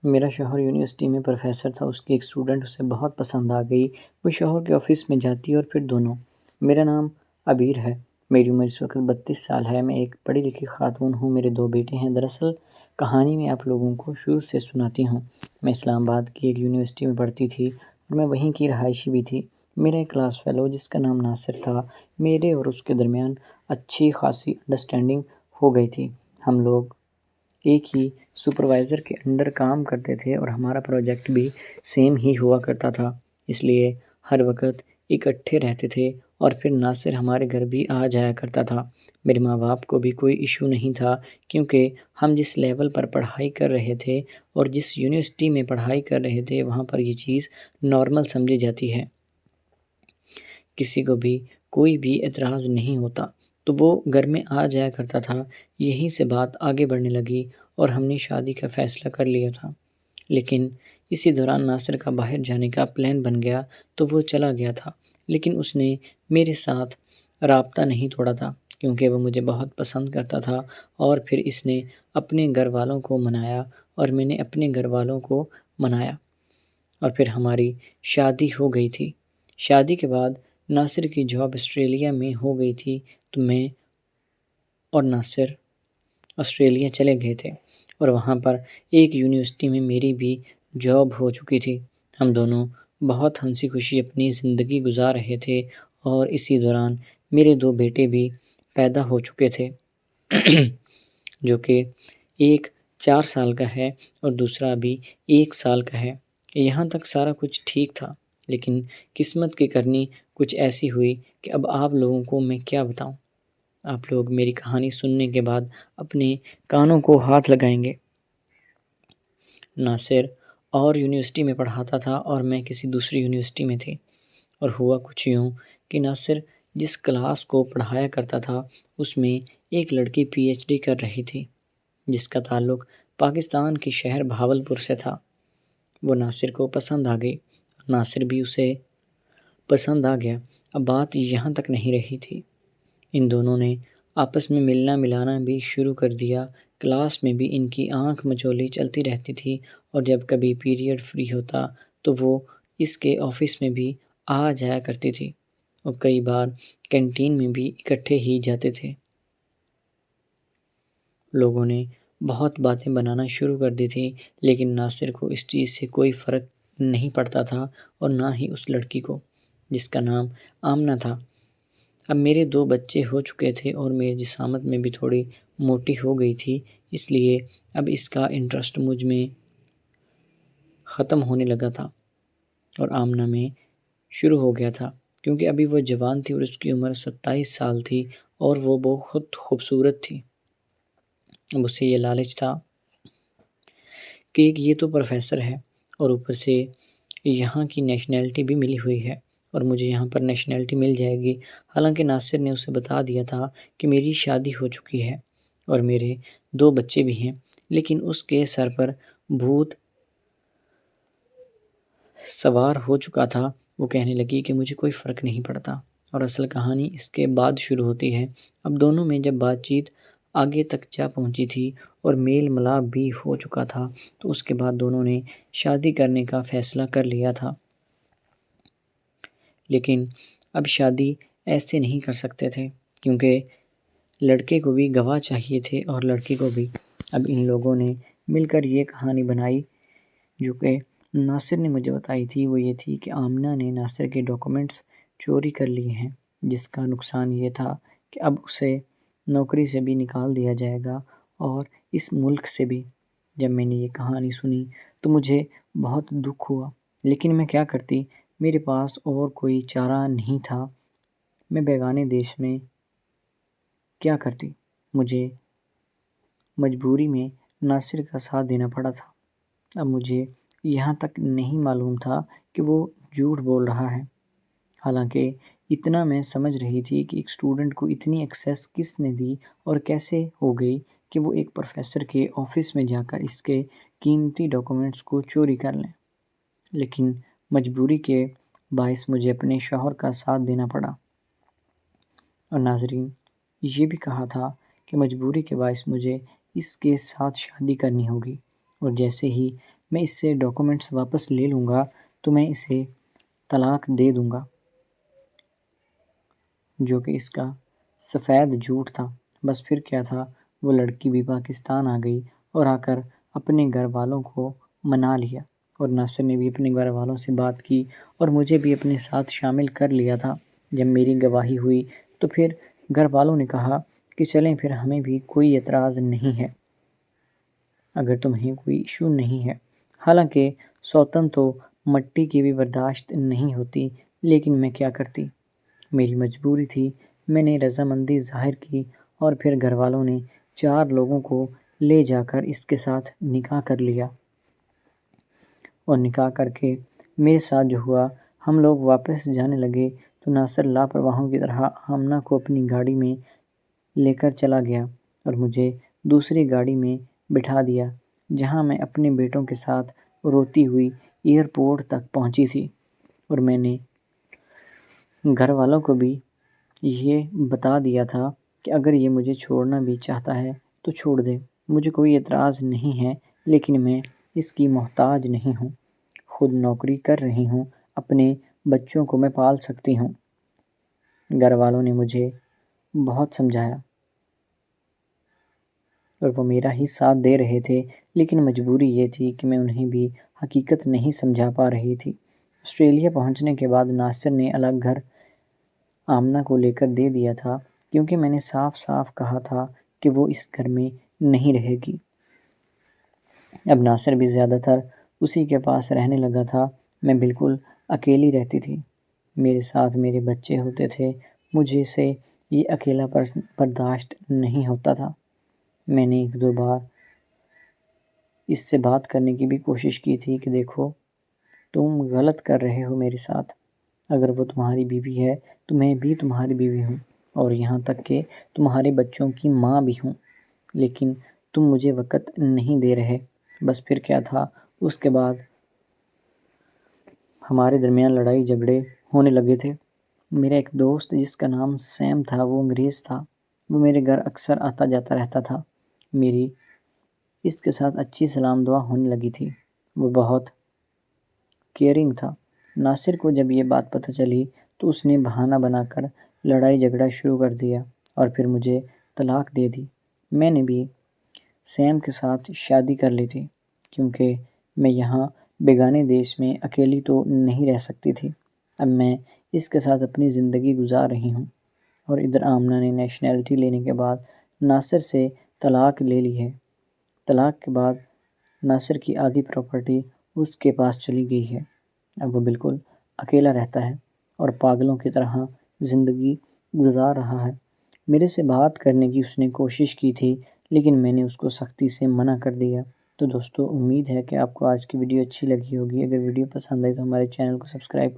میرا شوہر یونیورسٹی میں پروفیسر تھا، اس کی ایک اسٹوڈنٹ اسے بہت پسند آ گئی۔ وہ شوہر کے آفس میں جاتی اور پھر دونوں۔ میرا نام عبیر ہے، میری عمر اس وقت 32 سال ہے، میں ایک پڑھی لکھی خاتون ہوں، میرے 2 بیٹے ہیں۔ دراصل کہانی میں آپ لوگوں کو شروع سے سناتی ہوں۔ میں اسلام آباد کی ایک یونیورسٹی میں پڑھتی تھی اور میں وہیں کی رہائشی بھی تھی۔ میرا ایک کلاس فیلو جس کا نام ناصر تھا، میرے اور اس کے درمیان اچھی خاصی انڈرسٹینڈنگ ہو گئی تھی۔ ہم لوگ ایک ہی سپروائزر کے انڈر کام کرتے تھے اور ہمارا پروجیکٹ بھی سیم ہی ہوا کرتا تھا، اس لیے ہر وقت اکٹھے رہتے تھے۔ اور پھر ناصر ہمارے گھر بھی آ جایا کرتا تھا۔ میرے ماں باپ کو بھی کوئی ایشو نہیں تھا، کیونکہ ہم جس لیول پر پڑھائی کر رہے تھے اور جس یونیورسٹی میں پڑھائی کر رہے تھے وہاں پر یہ چیز نارمل سمجھی جاتی ہے، کسی کو بھی کوئی بھی اعتراض نہیں ہوتا، تو وہ گھر میں آ جایا کرتا تھا۔ یہیں سے بات آگے بڑھنے لگی اور ہم نے شادی کا فیصلہ کر لیا تھا۔ لیکن اسی دوران ناصر کا باہر جانے کا پلان بن گیا تو وہ چلا گیا تھا، لیکن اس نے میرے ساتھ رابطہ نہیں توڑا تھا، کیونکہ وہ مجھے بہت پسند کرتا تھا۔ اور پھر اس نے اپنے گھر والوں کو منایا اور میں نے اپنے گھر والوں کو منایا، اور پھر ہماری شادی ہو گئی تھی۔ شادی کے بعد ناصر کی جاب آسٹریلیا میں ہو گئی تھی، تو میں اور ناصر آسٹریلیا چلے گئے تھے اور وہاں پر ایک یونیورسٹی میں میری بھی جاب ہو چکی تھی۔ ہم دونوں بہت ہنسی خوشی اپنی زندگی گزار رہے تھے اور اسی دوران میرے 2 بیٹے بھی پیدا ہو چکے تھے، جو کہ ایک 4 سال کا ہے اور دوسرا بھی 1 سال کا ہے۔ یہاں تک سارا کچھ ٹھیک تھا، لیکن قسمت کی کرنی کچھ ایسی ہوئی کہ اب آپ لوگوں کو میں کیا بتاؤں۔ آپ لوگ میری کہانی سننے کے بعد اپنے کانوں کو ہاتھ لگائیں گے۔ ناصر اور یونیورسٹی میں پڑھاتا تھا اور میں کسی دوسری یونیورسٹی میں تھی، اور ہوا کچھ یوں کہ ناصر جس کلاس کو پڑھایا کرتا تھا اس میں ایک لڑکی پی ایچ ڈی کر رہی تھی، جس کا تعلق پاکستان کے شہر بہاولپور سے تھا۔ وہ ناصر کو پسند آ گئی، ناصر بھی اسے پسند آ گیا۔ اب بات یہاں تک نہیں رہی تھی، ان دونوں نے آپس میں ملنا ملانا بھی شروع کر دیا۔ کلاس میں بھی ان کی آنکھ مچولی چلتی رہتی تھی، اور جب کبھی پیریڈ فری ہوتا تو وہ اس کے آفس میں بھی آ جایا کرتی تھی، اور کئی بار کینٹین میں بھی اکٹھے ہی جاتے تھے۔ لوگوں نے بہت باتیں بنانا شروع کر دی تھی، لیکن ناصر کو اس چیز سے کوئی فرق نہیں پڑتا تھا، اور نہ ہی اس لڑکی کو، جس کا نام آمنہ تھا۔ اب میرے 2 بچے ہو چکے تھے اور میری جسامت میں بھی تھوڑی موٹی ہو گئی تھی، اس لیے اب اس کا انٹرسٹ مجھ میں ختم ہونے لگا تھا اور آمنہ میں شروع ہو گیا تھا، کیونکہ ابھی وہ جوان تھی اور اس کی عمر 27 سال تھی اور وہ بہت خوبصورت تھی۔ اب اسے یہ لالچ تھا کہ یہ تو پروفیسر ہے اور اوپر سے یہاں کی نیشنلٹی بھی ملی ہوئی ہے، اور مجھے یہاں پر نیشنلٹی مل جائے گی۔ حالانکہ ناصر نے اسے بتا دیا تھا کہ میری شادی ہو چکی ہے اور میرے 2 بچے بھی ہیں، لیکن اس کے سر پر بھوت سوار ہو چکا تھا۔ وہ کہنے لگی کہ مجھے کوئی فرق نہیں پڑتا، اور اصل کہانی اس کے بعد شروع ہوتی ہے۔ اب دونوں میں جب بات چیت آگے تک جا پہنچی تھی اور میل ملاپ بھی ہو چکا تھا، تو اس کے بعد دونوں نے شادی کرنے کا فیصلہ کر لیا تھا۔ لیکن اب شادی ایسے نہیں کر سکتے تھے، کیونکہ لڑکے کو بھی گواہ چاہیے تھے اور لڑکی کو بھی۔ اب ان لوگوں نے مل کر یہ کہانی بنائی جو کہ ناصر نے مجھے بتائی تھی۔ وہ یہ تھی کہ آمنہ نے ناصر کے ڈاکومنٹس چوری کر لیے ہیں، جس کا نقصان یہ تھا کہ اب اسے نوکری سے بھی نکال دیا جائے گا اور اس ملک سے بھی۔ جب میں نے یہ کہانی سنی تو مجھے بہت دکھ ہوا، لیکن میں کیا کرتی، میرے پاس اور کوئی چارہ نہیں تھا۔ میں بیگانے دیش میں کیا کرتی، مجھے مجبوری میں ناصر کا ساتھ دینا پڑا تھا۔ اب مجھے یہاں تک نہیں معلوم تھا کہ وہ جھوٹ بول رہا ہے، حالانکہ اتنا میں سمجھ رہی تھی کہ ایک اسٹوڈنٹ کو اتنی ایکسیس کس نے دی اور کیسے ہو گئی کہ وہ ایک پروفیسر کے آفس میں جا کر اس کے قیمتی ڈاکومنٹس کو چوری کر لیں۔ لیکن مجبوری کے باعث مجھے اپنے شوہر کا ساتھ دینا پڑا۔ اور ناظرین، یہ بھی کہا تھا کہ مجبوری کے باعث مجھے اس کے ساتھ شادی کرنی ہوگی، اور جیسے ہی میں اس سے ڈاکومنٹس واپس لے لوں گا تو میں اسے طلاق دے دوں گا، جو کہ اس کا سفید جھوٹ تھا۔ بس پھر کیا تھا، وہ لڑکی بھی پاکستان آ گئی اور آ کر اپنے گھر والوں کو منا لیا، اور ناصر نے بھی اپنے گھر والوں سے بات کی اور مجھے بھی اپنے ساتھ شامل کر لیا تھا۔ جب میری گواہی ہوئی تو پھر گھر والوں نے کہا کہ چلیں پھر، ہمیں بھی کوئی اعتراض نہیں ہے اگر تمہیں کوئی ایشو نہیں ہے۔ حالانکہ سوتن تو مٹی کی بھی برداشت نہیں ہوتی، لیکن میں کیا کرتی، میری مجبوری تھی۔ میں نے رضامندی ظاہر کی اور پھر گھر والوں نے 4 لوگوں کو لے جا کر اس کے ساتھ نکاح کر لیا، اور نکاح کر کے میرے ساتھ جو ہوا، ہم لوگ واپس جانے لگے تو ناصر لاپرواہوں کی طرح آمنہ کو اپنی گاڑی میں لے کر چلا گیا اور مجھے دوسری گاڑی میں بٹھا دیا، جہاں میں اپنے بیٹوں کے ساتھ روتی ہوئی ایئرپورٹ تک پہنچی تھی۔ اور میں نے گھر والوں کو بھی یہ بتا دیا تھا کہ اگر یہ مجھے چھوڑنا بھی چاہتا ہے تو چھوڑ دے، مجھے کوئی اعتراض نہیں ہے، لیکن میں اس کی محتاج نہیں ہوں، خود نوکری کر رہی ہوں، اپنے بچوں کو میں پال سکتی ہوں۔ گھر والوں نے مجھے بہت سمجھایا اور وہ میرا ہی ساتھ دے رہے تھے، لیکن مجبوری یہ تھی کہ میں انہیں بھی حقیقت نہیں سمجھا پا رہی تھی۔ آسٹریلیا پہنچنے کے بعد ناصر نے الگ گھر آمنہ کو لے کر دے دیا تھا، کیونکہ میں نے صاف صاف کہا تھا کہ وہ اس گھر میں نہیں رہے گی۔ اب ناصر بھی زیادہ تر اسی کے پاس رہنے لگا تھا، میں بالکل اکیلی رہتی تھی، میرے ساتھ میرے بچے ہوتے تھے، مجھے سے یہ اکیلا برداشت نہیں ہوتا تھا۔ میں نے 1-2 بار اس سے بات کرنے کی بھی کوشش کی تھی کہ دیکھو، تم غلط کر رہے ہو میرے ساتھ، اگر وہ تمہاری بیوی ہے تو میں بھی تمہاری بیوی ہوں، اور یہاں تک کہ تمہارے بچوں کی ماں بھی ہوں، لیکن تم مجھے وقت نہیں دے رہے۔ بس پھر کیا تھا، اس کے بعد ہمارے درمیان لڑائی جھگڑے ہونے لگے تھے۔ میرا ایک دوست جس کا نام سیم تھا، وہ انگریز تھا، وہ میرے گھر اکثر آتا جاتا رہتا تھا، میری اس کے ساتھ اچھی سلام دعا ہونے لگی تھی، وہ بہت کیئرنگ تھا۔ ناصر کو جب یہ بات پتہ چلی تو اس نے بہانہ بنا کر لڑائی جھگڑا شروع کر دیا اور پھر مجھے طلاق دے دی۔ میں نے بھی سیم کے ساتھ شادی کر لی تھی، کیونکہ میں یہاں بیگانے دیش میں اکیلی تو نہیں رہ سکتی تھی۔ اب میں اس کے ساتھ اپنی زندگی گزار رہی ہوں، اور ادھر آمنہ نے نیشنلٹی لینے کے بعد ناصر سے طلاق لے لی ہے۔ طلاق کے بعد ناصر کی آدھی پراپرٹی اس کے پاس چلی گئی ہے۔ اب وہ بالکل اکیلا رہتا ہے اور پاگلوں کی طرح زندگی گزار رہا ہے۔ میرے سے بات کرنے کی اس نے کوشش کی تھی، لیکن میں نے اس کو سختی سے منع کر دیا۔ تو دوستو، امید ہے کہ آپ کو آج کی ویڈیو اچھی لگی ہوگی۔ اگر ویڈیو پسند آئی تو ہمارے چینل کو سبسکرائب